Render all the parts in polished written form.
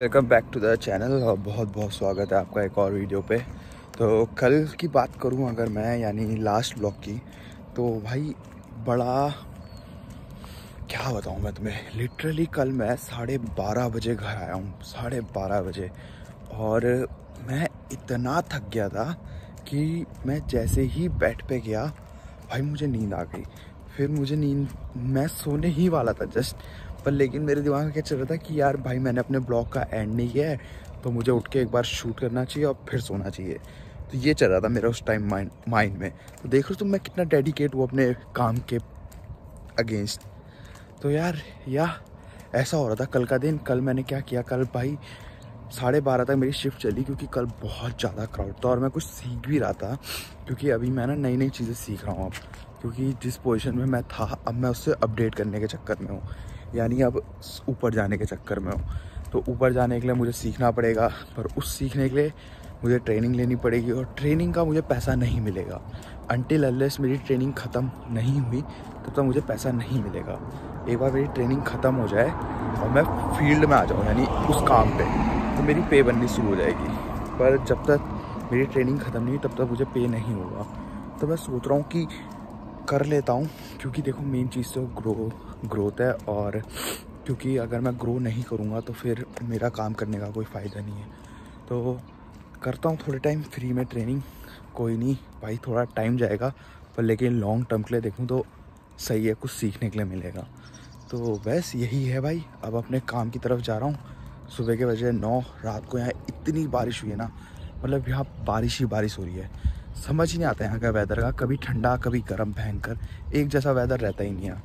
Welcome back to the channel और बहुत बहुत स्वागत है आपका एक और वीडियो पे। तो कल की बात करूं अगर मैं यानी लास्ट ब्लॉग की, तो भाई बड़ा क्या बताऊं मैं तुम्हें। लिटरली कल मैं 12:30 बजे घर आया हूं, 12:30 बजे, और मैं इतना थक गया था कि मैं जैसे ही बेड पे गया भाई मुझे नींद आ गई। फिर मैं सोने ही वाला था जस्ट, पर लेकिन मेरे दिमाग में क्या चल रहा था कि यार भाई मैंने अपने ब्लॉग का एंड नहीं किया है, तो मुझे उठ के एक बार शूट करना चाहिए और फिर सोना चाहिए। तो ये चल रहा था मेरा उस टाइम माइंड में। तो देख रहे हो तुम मैं कितना डेडिकेट हूँ अपने काम के अगेंस्ट। तो यार ऐसा हो रहा था कल का दिन। कल मैंने क्या किया, कल भाई 12:30 तक मेरी शिफ्ट चली, क्योंकि कल बहुत ज़्यादा क्राउड था और मैं कुछ सीख भी रहा था, क्योंकि अभी मैं ना नई नई चीज़ें सीख रहा हूँ अब। क्योंकि जिस पोजीशन में मैं था अब मैं उससे अपडेट करने के चक्कर में हूँ, यानी अब ऊपर जाने के चक्कर में हूँ। तो ऊपर जाने के लिए मुझे सीखना पड़ेगा, पर उस सीखने के लिए मुझे ट्रेनिंग लेनी पड़ेगी, और ट्रेनिंग का मुझे पैसा नहीं मिलेगा। अनटिल अनलेस मेरी ट्रेनिंग ख़त्म नहीं हुई तब तक मुझे पैसा नहीं मिलेगा। एक बार मेरी ट्रेनिंग ख़त्म हो जाए और मैं फील्ड में आ जाऊँ यानी उस काम पे, तो मेरी पे बननी शुरू हो जाएगी। पर जब तक मेरी ट्रेनिंग ख़त्म नहीं हुई तब तक मुझे पे नहीं होगा। तो मैं सोच रहा हूँ कि कर लेता हूँ, क्योंकि देखो मेन चीज़ तो ग्रोथ है, और क्योंकि अगर मैं ग्रो नहीं करूँगा तो फिर मेरा काम करने का कोई फ़ायदा नहीं है। तो करता हूँ थोड़े टाइम फ्री में ट्रेनिंग, कोई नहीं भाई थोड़ा टाइम जाएगा, पर लेकिन लॉन्ग टर्म के लिए देखूँ तो सही है, कुछ सीखने के लिए मिलेगा। तो बस यही है भाई, अब अपने काम की तरफ जा रहा हूँ। सुबह के बजे 9, रात को यहाँ इतनी बारिश हुई है ना, मतलब यहाँ बारिश ही बारिश हो रही है। समझ ही नहीं आता यहाँ का वेदर का, कभी ठंडा कभी गर्म, भयंकर एक जैसा वेदर रहता ही नहीं यहाँ।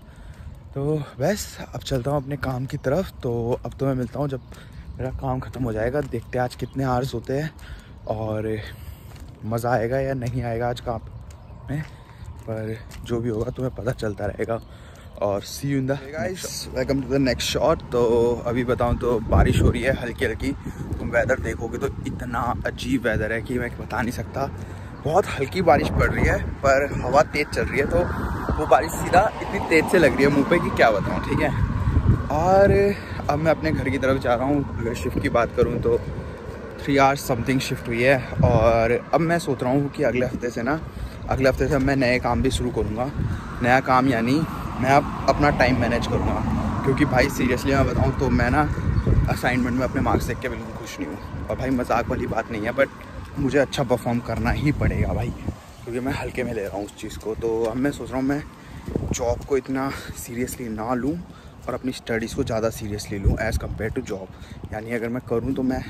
तो बस अब चलता हूँ अपने काम की तरफ। तो अब तो मैं मिलता हूँ जब मेरा काम ख़त्म हो जाएगा। देखते हैं आज कितने आवर्स होते हैं और मज़ा आएगा या नहीं आएगा आज काम में, पर जो भी होगा तुम्हें पता चलता रहेगा। और see you in the guys, welcome to the next shot. तो अभी बताऊं तो बारिश हो रही है हल्की हल्की। तुम वेदर देखोगे तो इतना अजीब वेदर है कि मैं बता नहीं सकता। बहुत हल्की बारिश पड़ रही है, पर हवा तेज़ चल रही है, तो वो बारिश सीधा इतनी तेज़ से लग रही है मुंह पे कि क्या बताऊं, ठीक है। और अब मैं अपने घर की तरफ जा रहा हूँ। अगर शिफ्ट की बात करूँ तो 3 आवर्स समथिंग शिफ्ट हुई है, और अब मैं सोच रहा हूँ कि अगले हफ्ते से मैं नए काम भी शुरू करूँगा। नया काम यानी मैं अब अपना टाइम मैनेज करूँगा, क्योंकि भाई सीरियसली मैं बताऊँ तो मैं ना असाइनमेंट में अपने मार्क्स देख के बिल्कुल खुश नहीं हूँ। और भाई मजाक वाली बात नहीं है, बट मुझे अच्छा परफॉर्म करना ही पड़ेगा भाई, क्योंकि मैं हल्के में ले रहा हूँ उस चीज़ को। तो अब मैं सोच रहा हूँ मैं जॉब को इतना सीरियसली ना लूँ और अपनी स्टडीज़ को ज़्यादा सीरियसली लूँ एज़ कम्पेयर टू जॉब। यानी अगर मैं करूँ तो मैं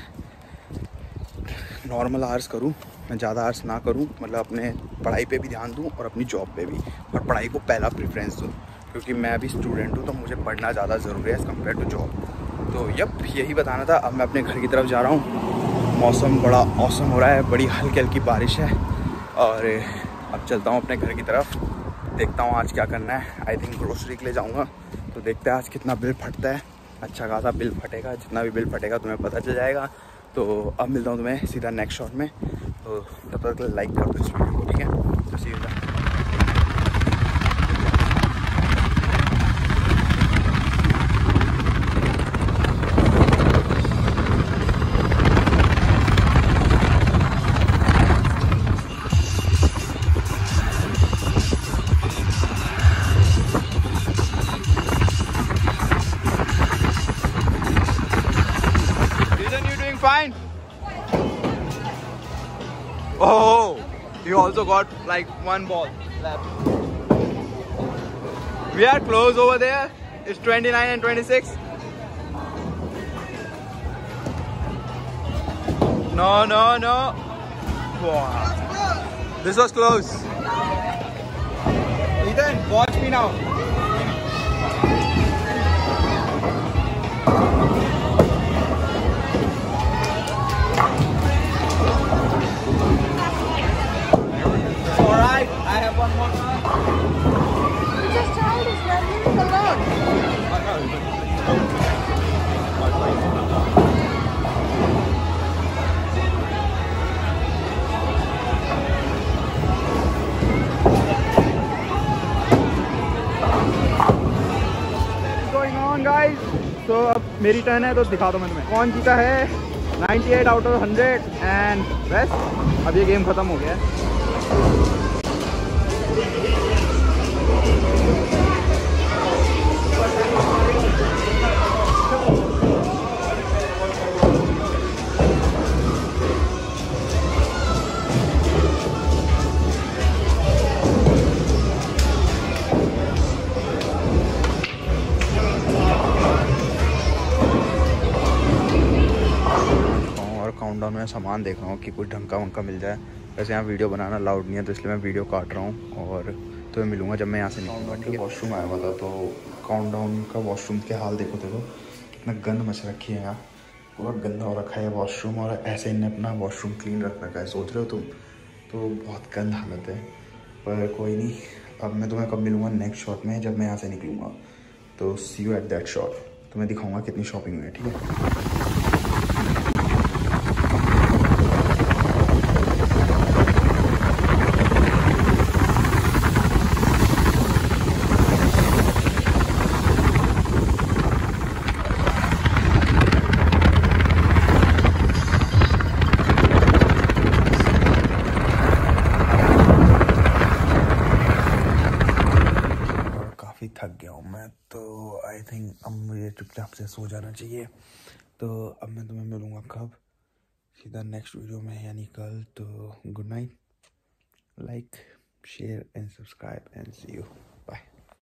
नॉर्मल आवर्स करूँ, मैं ज़्यादा आवर्स ना करूँ, मतलब अपने पढ़ाई पे भी ध्यान दूँ और अपनी जॉब पे भी, और पढ़ाई को पहला प्रेफरेंस दूँ, क्योंकि मैं भी स्टूडेंट हूँ तो मुझे पढ़ना ज़्यादा ज़रूरी है एज़ कम्पेयर टू जॉब। तो यही बताना था। अब मैं अपने घर की तरफ जा रहा हूँ। मौसम बड़ा औसम हो रहा है, बड़ी हल्की हल्की बारिश है, और अब चलता हूँ अपने घर की तरफ। देखता हूँ आज क्या करना है। आई थिंक ग्रोसरी के लिए जाऊँगा, तो देखते हैं आज कितना बिल फटता है। अच्छा खासा बिल फटेगा, जितना भी बिल फटेगा तुम्हें पता चल जाएगा। तो अब मिलता हूँ तुम्हें सीधा नेक्स्ट शॉट में। तो तब तक लाइक कर दो इस वीडियो को, ठीक है। तो सी you. Fine. Oh, you also got like one ball left. We are close over there. It's 29 and 26. No. Wow. This was close. Ethan, watch me now. Alright, I have one more time. You just tried it, man. Leave it alone. मेरी turn है तो दिखा दो मैं तुम्हें कौन जीता है। 98 आउट ऑफ 100 एंड बस अब ये गेम ख़त्म हो गया है। काउंटडाउन में सामान देख रहा हूँ कि कुछ ढंग का वंका मिल जाए। वैसे यहाँ वीडियो बनाना अलाउड नहीं है तो इसलिए मैं वीडियो काट रहा हूँ और तुम्हें मिलूँगा जब मैं यहाँ से निकलूँगा। ठीक है, वॉशरूम आया हुआ था तो काउंटडाउन का वॉशरूम के हाल देखो कितना गंद मच रखी है यहाँ, पूरा गंदा हो रखा है वॉशरूम। और ऐसे इन्हें अपना वॉशरूम क्लीन रख रखा है, सोच रहे हो तुम, तो बहुत गंद हालत है। पर कोई नहीं, अब मैं तुम्हें कब मिलूँगा नेक्स्ट शॉट में जब मैं यहाँ से निकलूँगा। तो सी यू एट दैट शॉट, तुम्हें दिखाऊँगा कितनी शॉपिंग हुई है। ठीक है। थक गया हूँ मैं तो आई थिंक अब मुझे चुपचाप से सो जाना चाहिए। तो अब मैं तुम्हें मिलूँगा कब, सीधा नेक्स्ट वीडियो में यानी कल। तो good night, like share and subscribe and see you.